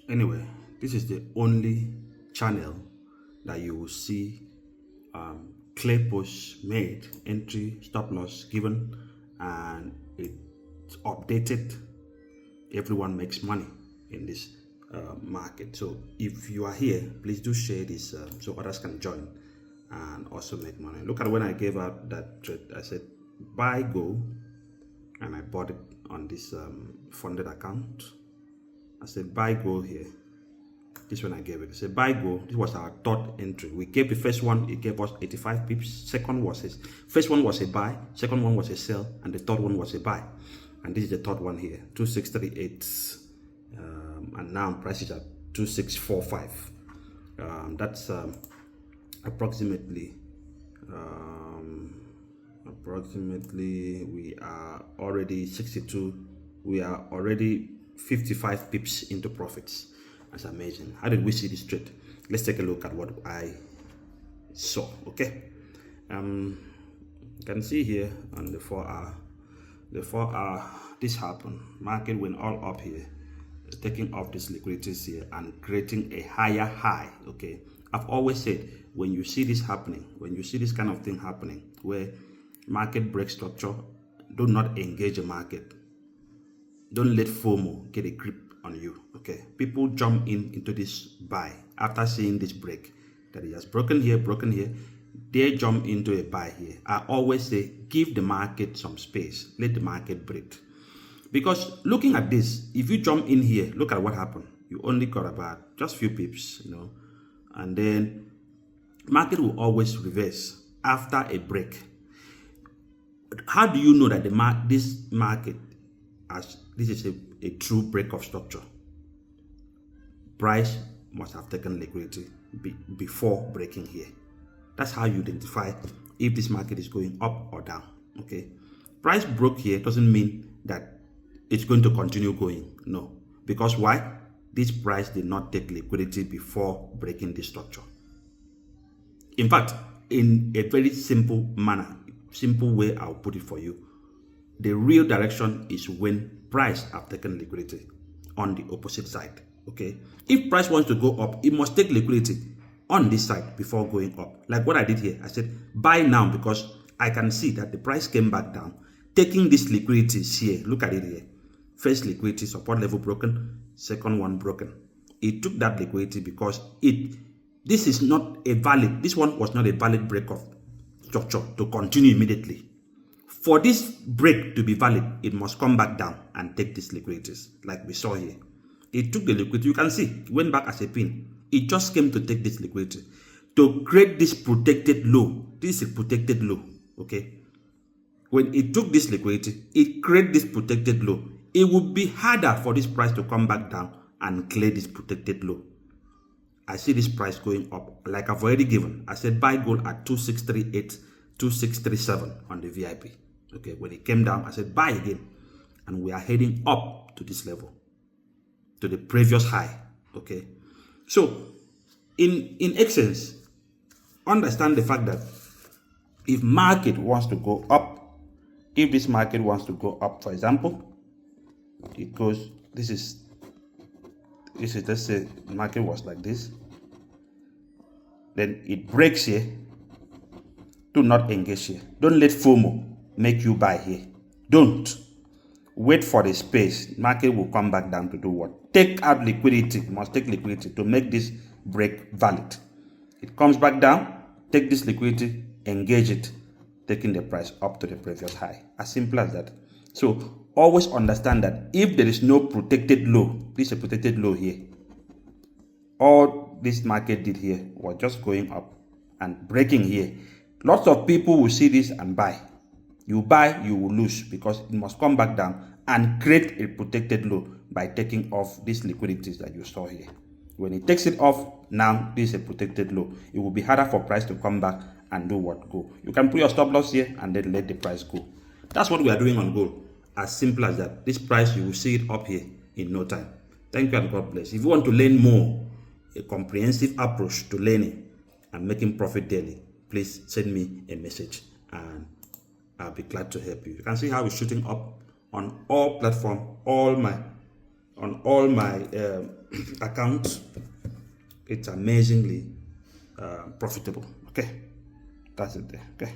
Anyway, this is the only channel that you will see clear push made, entry, stop loss given, and it's updated. Everyone makes money in this market. So if you are here, please do share this so others can join and also make money. Look at when I gave out that trade. I said buy go, and I bought it on this funded account. I said buy go here. This one I gave it. I said buy go. This was our third entry. We gave the first one, it gave us 85 pips. Second was his first one was a buy, second one was a sell, and the third one was a buy. And this is the third one here, 2638. And now price is at 2645. That's approximately we are already 62. We are already 55 pips into profits. That's amazing. How did we see this trade? Let's take a look at what I saw. Okay, you can see here on the 4 hour, this happened. Market went all up here, taking off these liquidities here and creating a higher high. Okay, I've always said when you see this happening, when you see this kind of thing happening where market breaks structure, do not engage the market. Don't let FOMO get a grip on you. Okay, people jump into this buy after seeing this break that it has broken here, they jump into a buy here. I always say give the market some space, let the market breathe. Because looking at this, if you jump in here, look at what happened. You only got about just few pips, and then market will always reverse after a break. How do you know that this market, as this is a true break of structure? Price must have taken liquidity before breaking here. That's how you identify if this market is going up or down. Okay, price broke here doesn't mean that it's going to continue going. No, because why? This price did not take liquidity before breaking this structure. In fact, in a very simple manner, simple way I'll put it for you, the real direction is when price have taken liquidity on the opposite side. Okay, if price wants to go up, it must take liquidity on this side before going up. Like what I did here, I said buy now because I can see that the price came back down, taking this liquidity here. Look at it here. First liquidity support level broken, second one broken. It took that liquidity because this is not a valid, this one was not a valid break of structure to continue immediately. For this break to be valid, it must come back down and take these liquidities like we saw here. It took the liquidity, you can see, it went back as a pin. It just came to take this liquidity to create this protected low. This is a protected low. Okay, when it took this liquidity, it created this protected low. It would be harder for this price to come back down and clear this protected low. I see this price going up, like I've already given. I said buy gold at 2638, 2637 on the VIP. Okay, when it came down, I said buy again, and we are heading up to this level, to the previous high. Okay, so in essence, understand the fact that if market wants to go up, if this market wants to go up, for example, it goes, this is let's say the market was like this, then it breaks here. Do not engage here. Don't let FOMO make you buy here. Don't wait for the space. Market will come back down to do what? Take out liquidity. You must take liquidity to make this break valid. It comes back down, take this liquidity, engage it, taking the price up to the previous high. As simple as that. So always understand that if there is no protected low, this is a protected low here. All this market did here was just going up and breaking here. Lots of people will see this and buy. You buy, you will lose because it must come back down and create a protected low by taking off these liquidities that you saw here. When it takes it off, now this is a protected low. It will be harder for price to come back and do what? Go. You can put your stop loss here and then let the price go. That's what we are doing on gold. As simple as that. This price, you will see it up here in no time. Thank you and God bless. If you want to learn more, a comprehensive approach to learning and making profit daily, please send me a message and I'll be glad to help you. You can see how it's shooting up on all platforms, on all my account, it's amazingly profitable. Okay, that's it there. Okay.